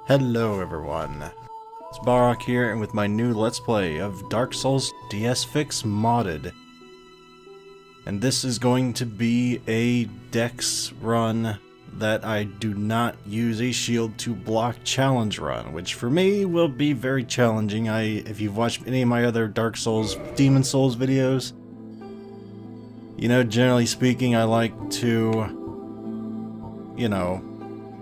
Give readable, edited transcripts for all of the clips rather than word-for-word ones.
Hello everyone, it's Barak here and with my new Let's Play of Dark Souls DS Fix Modded. And this is going to be a Dex run that I do not use a shield to block challenge run, which for me will be very challenging. If you've watched any of my other Dark Souls, Demon Souls videos, you know, generally speaking, I like to, you know,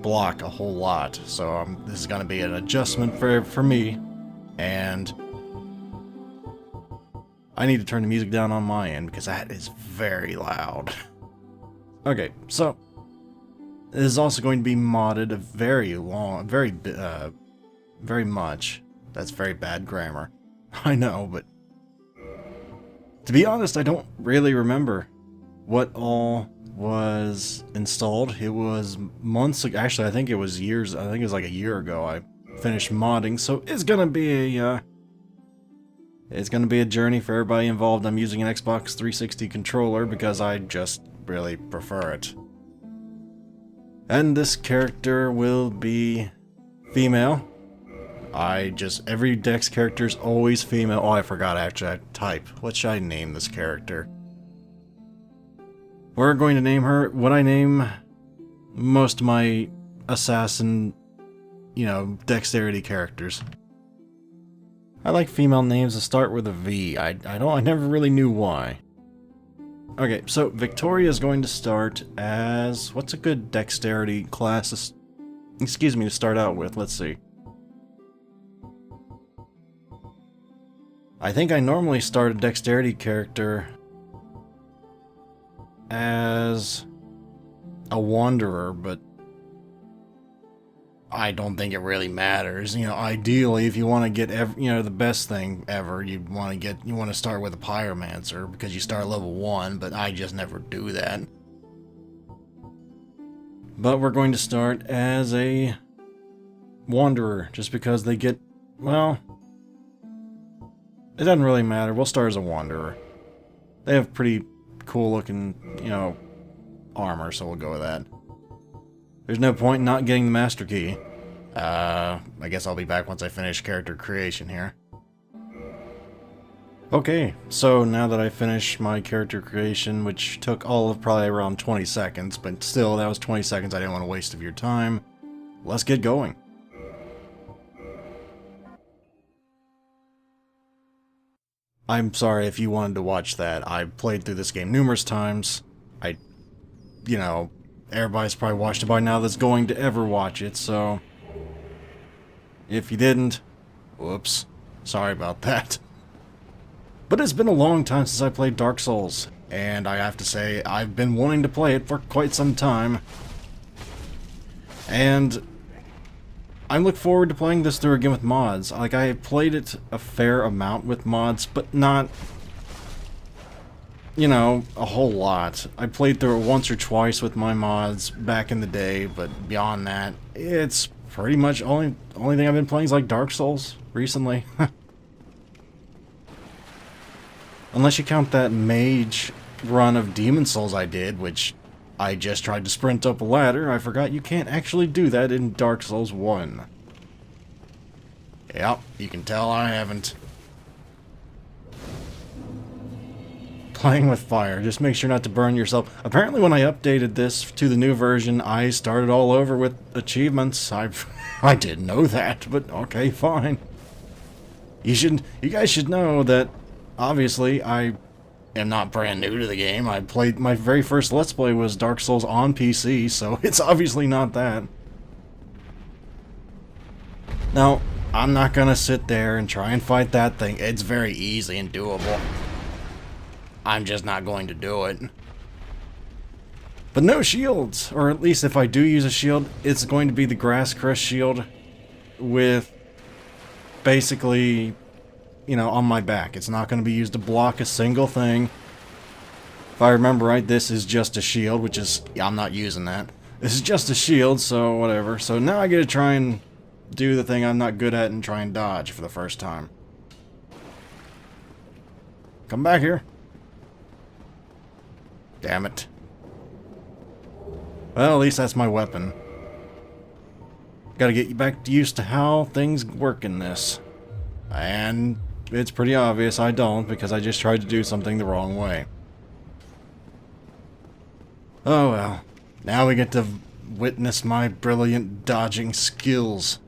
block a whole lot, so this is going to be an adjustment for me, and I need to turn the music down on my end because that is very loud. Okay, so this is also going to be modded very much. That's very bad grammar. I know, but to be honest, I don't really remember what all was installed. It was months ago. Actually, I think it was years. I think it was like a year ago I finished modding, so it's gonna be a journey for everybody involved. I'm using an Xbox 360 controller because I just really prefer it. And this character will be female. Every Dex character is always female. Oh, I forgot actually I type. What should I name this character? We're going to name her what I name most of my assassin, you know, dexterity characters. I like female names that start with a V. I never really knew why. Okay, so Victoria is going to start as, what's a good dexterity class, excuse me, to start out with? Let's see. I think I normally start a dexterity character as a wanderer, but I don't think it really matters. You know, ideally, if you want to get the best thing ever, you want to start with a pyromancer because you start level 1, but I just never do that. But we're going to start as a wanderer just because they get, well, it doesn't really matter. We'll start as a wanderer. They have pretty cool looking, you know, armor, so we'll go with that. There's no point in not getting the master key. I guess I'll be back once I finish character creation here. Okay, so now that I finished my character creation, which took all of probably around 20 seconds, but still, that was 20 seconds I didn't want to waste of your time. Let's get going. I'm sorry if you wanted to watch that. I played through this game numerous times. You know, everybody's probably watched it by now that's going to ever watch it, so if you didn't, whoops, sorry about that. But it's been a long time since I played Dark Souls, and I have to say, I've been wanting to play it for quite some time. And I look forward to playing this through again with mods. Like, I played it a fair amount with mods, but not, you know, a whole lot. I played through it once or twice with my mods back in the day, but beyond that, it's pretty much only thing I've been playing is like Dark Souls recently. Unless you count that mage run of Demon Souls I did, which I just tried to sprint up a ladder. I forgot you can't actually do that in Dark Souls 1. Yep, you can tell I haven't. Playing with fire, just make sure not to burn yourself. Apparently when I updated this to the new version, I started all over with achievements. I didn't know that, but okay, fine. You guys should know that, obviously, I am not brand new to the game. My very first Let's Play was Dark Souls on PC, so it's obviously not that. Now, I'm not gonna sit there and try and fight that thing. It's very easy and doable. I'm just not going to do it. But no shields! Or at least if I do use a shield, it's going to be the Grass Crest shield with basically, you know, on my back. It's not going to be used to block a single thing. If I remember right, this is just a shield, which is, yeah, I'm not using that. This is just a shield, so whatever. So now I get to try and do the thing I'm not good at and try and dodge for the first time. Come back here. Damn it. Well, at least that's my weapon. Gotta get you back used to how things work in this. And it's pretty obvious I don't, because I just tried to do something the wrong way. Oh well. Now we get to witness my brilliant dodging skills.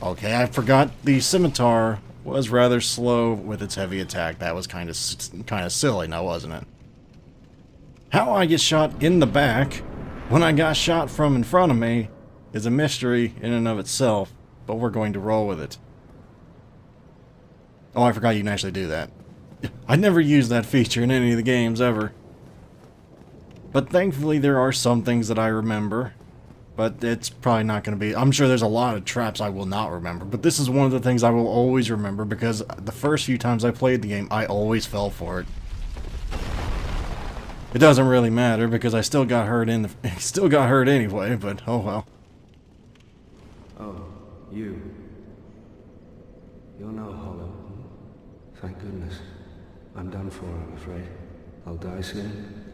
Okay, I forgot the scimitar was rather slow with its heavy attack. That was kind of silly now, wasn't it? How I get shot in the back when I got shot from in front of me is a mystery in and of itself, but we're going to roll with it. Oh, I forgot you can actually do that. I never used that feature in any of the games ever. But thankfully there are some things that I remember. But it's probably not going to be... I'm sure there's a lot of traps I will not remember. But this is one of the things I will always remember, because the first few times I played the game, I always fell for it. It doesn't really matter, because I still got hurt still got hurt anyway, but oh well. Oh, you. You're no hollow. Thank goodness. I'm done for, I'm afraid. I'll die soon,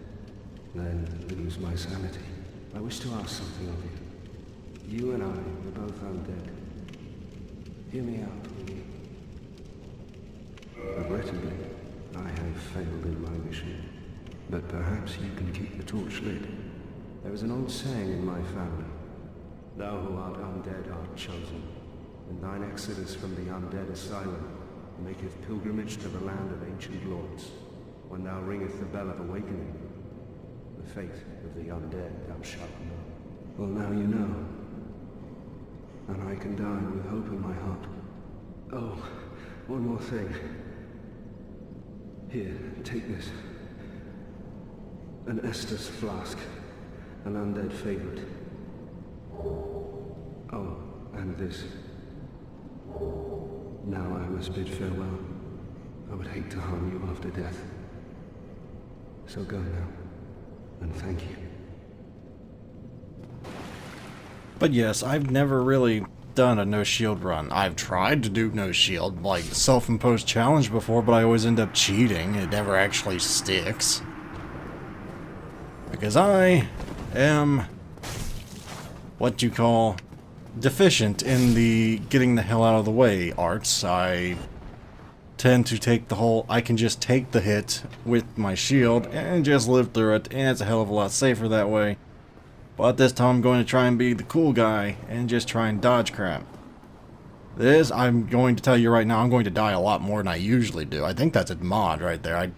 then lose my sanity. I wish to ask something of you. You and I, we're both undead. Hear me out, will you? Regrettably, I have failed in my mission. But perhaps you can keep the torch lit. There is an old saying in my family. Thou who art undead art chosen, and thine exodus from the undead asylum maketh pilgrimage to the land of ancient lords. When thou ringeth the bell of awakening, the fate of the undead thou shalt know. Well, now you know. And I can die with hope in my heart. Oh, one more thing. Here, take this. An Estus flask. An undead favorite. Oh, and this. Now I must bid farewell. I would hate to harm you after death. So go now. And thank you. But yes, I've never really done a no shield run. I've tried to do no shield, like self-imposed challenge before, but I always end up cheating. It never actually sticks. Because I am what you call deficient in the getting the hell out of the way arts. I tend to take the whole, I can just take the hit with my shield and just live through it, and it's a hell of a lot safer that way. But this time I'm going to try and be the cool guy and just try and dodge crap. This, I'm going to tell you right now, I'm going to die a lot more than I usually do. I think that's a mod right there. I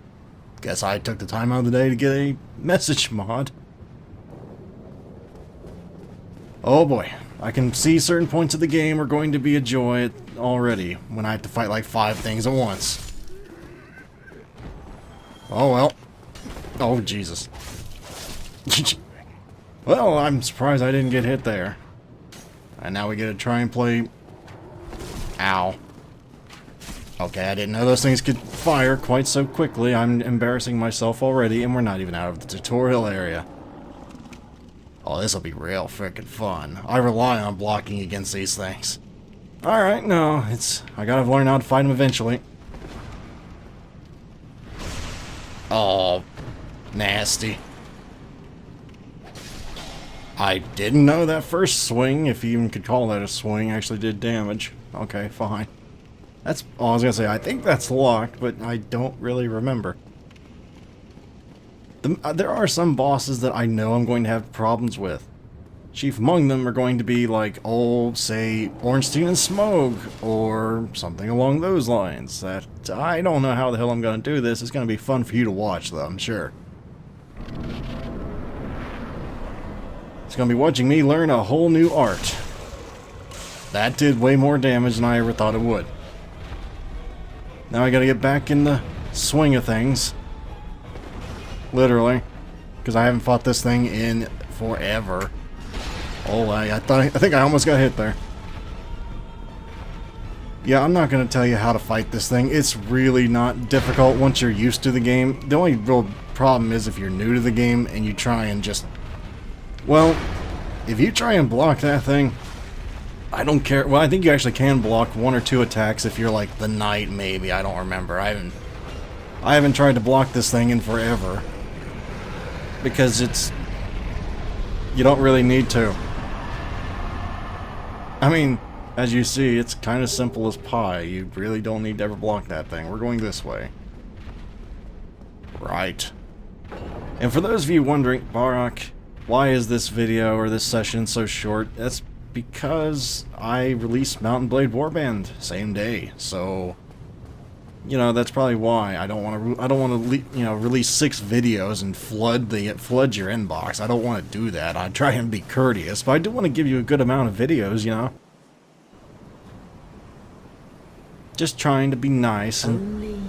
guess I took the time out of the day to get a message mod. Oh boy. I can see certain points of the game are going to be a joy already when I have to fight like 5 things at once. Oh well. Oh Jesus. Well, I'm surprised I didn't get hit there. And now we get to try and play... Ow. Okay, I didn't know those things could fire quite so quickly. I'm embarrassing myself already, and we're not even out of the tutorial area. Oh, this'll be real frickin' fun. I rely on blocking against these things. Alright, no, I gotta learn how to fight them eventually. Oh, nasty. I didn't know that first swing, if you even could call that a swing, actually did damage. Okay, fine. That's all I was gonna say. I think that's locked, but I don't really remember. There are some bosses that I know I'm going to have problems with. Chief among them are going to be like, oh, say, Ornstein and Smoke, or something along those lines. That I don't know how the hell I'm going to do this. It's going to be fun for you to watch, though, I'm sure. It's going to be watching me learn a whole new art. That did way more damage than I ever thought it would. Now I got to get back in the swing of things. Literally. Because I haven't fought this thing in forever. Oh, I think I almost got hit there. Yeah, I'm not going to tell you how to fight this thing. It's really not difficult once you're used to the game. The only real problem is if you're new to the game and you try and just... Well, if you try and block that thing, I don't care. Well, I think you actually can block 1 or 2 attacks if you're like the knight, maybe. I don't remember. I haven't tried to block this thing in forever. Because you don't really need to. I mean, as you see, it's kind of simple as pie. You really don't need to ever block that thing. We're going this way. Right. And for those of you wondering, Barak, why is this video or this session so short? That's because I released Mountain Blade Warband same day. So, you know, that's probably why I don't want to you know, release 6 videos and flood your inbox. I don't want to do that. I try and be courteous, but I do want to give you a good amount of videos, you know. Just trying to be nice and Only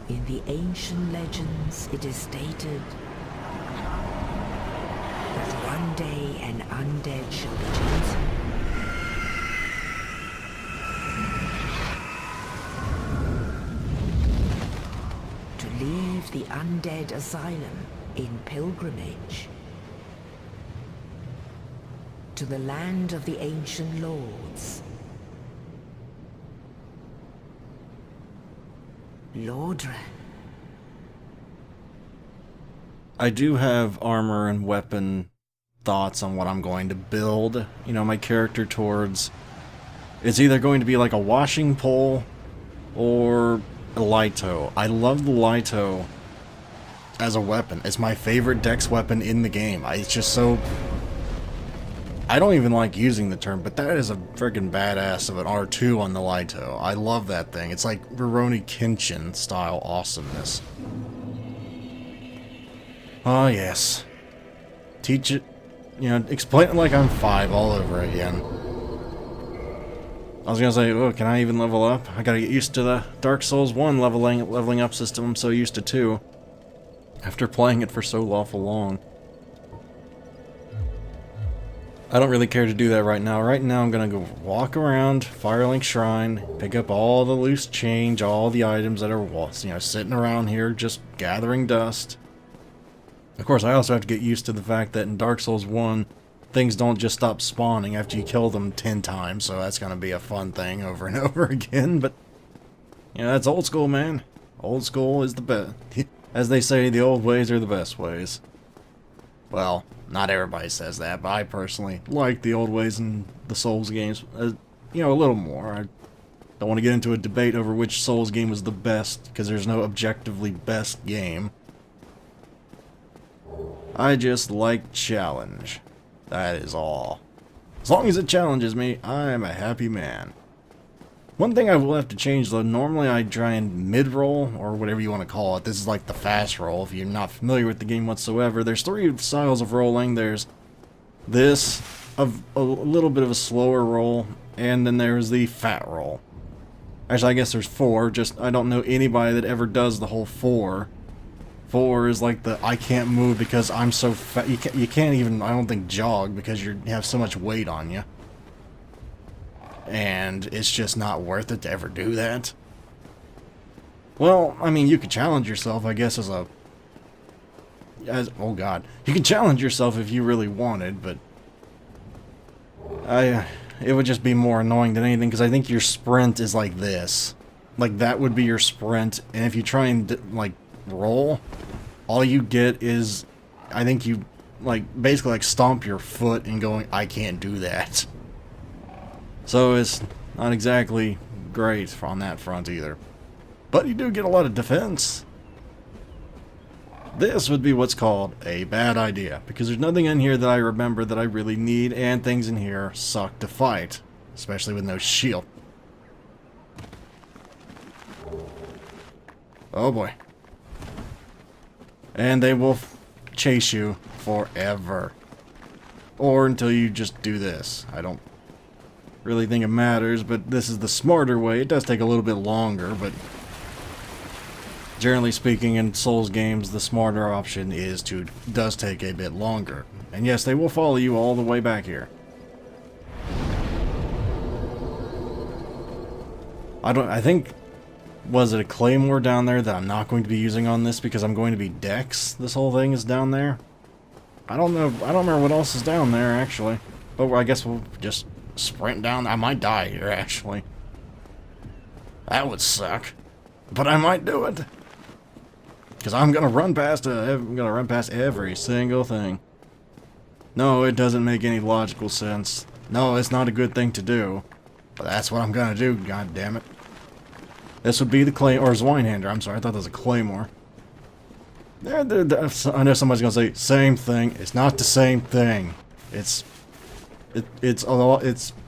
in the ancient legends it is stated that one day an undead shall be chosen. To leave the undead asylum in pilgrimage to the land of the ancient lords. Lordran. I do have armor and weapon thoughts on what I'm going to build, you know, my character towards. It's either going to be like a washing pole or a Laito. I love the Laito as a weapon. It's my favorite dex weapon in the game. It's just so... I don't even like using the term, but that is a friggin' badass of an R2 on the Laito. I love that thing. It's like Rurouni Kenshin style awesomeness. Oh yes. Teach it, you know, explain it like I'm 5 all over again. I was gonna say, oh, can I even level up? I gotta get used to the Dark Souls 1 leveling up system I'm so used to 2. After playing it for so awful long. I don't really care to do that right now. Right now I'm gonna go walk around Firelink Shrine, pick up all the loose change, all the items that are, you know, sitting around here just gathering dust. Of course, I also have to get used to the fact that in Dark Souls 1, things don't just stop spawning after you kill them 10 times, so that's gonna be a fun thing over and over again, but... you know, that's old school, man. Old school is the best. As they say, the old ways are the best ways. Well, not everybody says that, but I personally like the old ways in the Souls games, you know, a little more. I don't want to get into a debate over which Souls game was the best, because there's no objectively best game. I just like challenge. That is all. As long as it challenges me, I am a happy man. One thing I will have to change though, normally I try and mid-roll, or whatever you want to call it. This is like the fast roll, if you're not familiar with the game whatsoever. There's 3 styles of rolling. There's this, a little bit of a slower roll, and then there's the fat roll. Actually, I guess there's 4, just I don't know anybody that ever does the whole 4. 4 is like the, I can't move because I'm so fat. You can't even, I don't think, jog because you have so much weight on you. And it's just not worth it to ever do that. Well, I mean, you could challenge yourself, I guess, oh god. You can challenge yourself if you really wanted, but... it would just be more annoying than anything, because I think your sprint is like this. Like, that would be your sprint, and if you try and, like, roll, all you get is, I think you, like, basically, like, stomp your foot and going, I can't do that. So it's not exactly great on that front either. But you do get a lot of defense. This would be what's called a bad idea, because there's nothing in here that I remember that I really need, and things in here suck to fight, especially with no shield. Oh boy. And they will chase you forever. Or until you just do this. I don't really think it matters, but this is the smarter way. It does take a little bit longer, but generally speaking in Souls games, the smarter option does take a bit longer. And yes, they will follow you all the way back here. I think, was it a claymore down there that I'm not going to be using on this because I'm going to be Dex? This whole thing is down there? I don't know, I don't remember what else is down there, actually. But I guess we'll just sprint down. I might die here, actually. That would suck. But I might do it. Because I'm gonna run past every single thing. No, it doesn't make any logical sense. No, it's not a good thing to do. But that's what I'm gonna do, god damn it. This would be the Claymore, or Zwinehander, I'm sorry, I thought that was a Claymore. I know somebody's gonna say, same thing. It's not the same thing. It's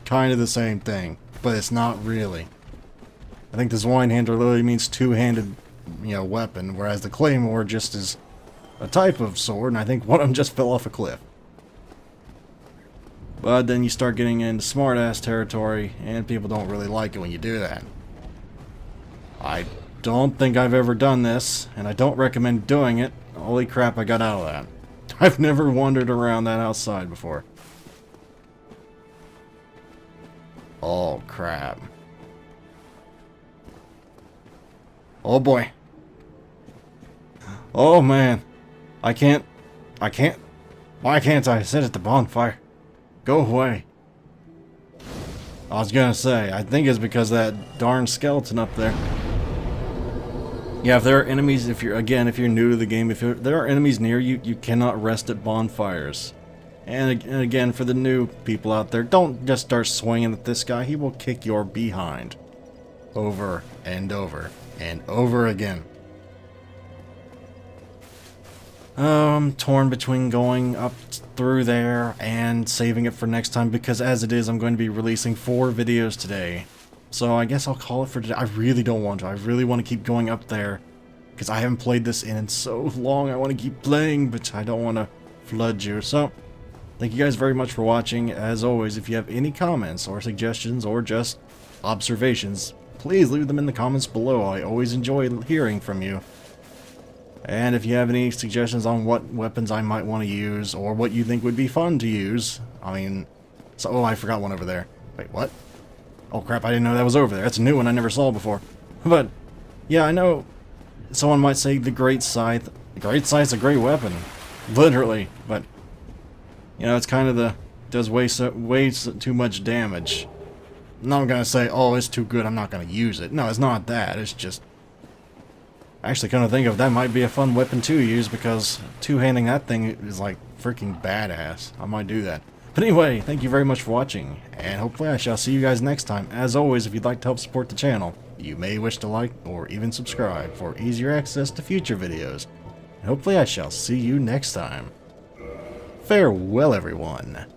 kind of the same thing, but it's not really. I think the Zwinehander literally means two-handed, weapon, whereas the Claymore just is a type of sword, and I think one of them just fell off a cliff. But then you start getting into smart-ass territory, and people don't really like it when you do that. I don't think I've ever done this, and I don't recommend doing it. Holy crap, I got out of that. I've never wandered around that outside before. Oh, crap. Oh, boy. Oh, man. I can't. Why can't I sit at the bonfire? Go away. I was gonna say, I think it's because of that darn skeleton up there. Yeah, if there are enemies, if you're new to the game, if there are enemies near you, you cannot rest at bonfires. And again, for the new people out there, don't just start swinging at this guy. He will kick your behind. Over and over and over again. I'm torn between going up through there and saving it for next time, because as it is, I'm going to be releasing 4 videos today. So I guess I'll call it for today. I really don't want to. I really want to keep going up there, because I haven't played this in so long. I want to keep playing, but I don't want to flood you. So, thank you guys very much for watching. As always, if you have any comments or suggestions or just observations, please leave them in the comments below. I always enjoy hearing from you. And if you have any suggestions on what weapons I might want to use, or what you think would be fun to use, oh, I forgot one over there. Wait, what? Oh crap, I didn't know that was over there. That's a new one I never saw before. But, yeah, I know someone might say the Great Scythe. The Great Scythe's a great weapon. Literally. But, it's kind of does way too much damage. I'm not gonna say, oh, it's too good, I'm not gonna use it. No, it's not that. It's just... Actually, kind of think of that might be a fun weapon to use, because two-handing that thing is like freaking badass. I might do that. But anyway, thank you very much for watching, and hopefully I shall see you guys next time. As always, if you'd like to help support the channel, you may wish to like or even subscribe for easier access to future videos. And hopefully I shall see you next time. Farewell, everyone.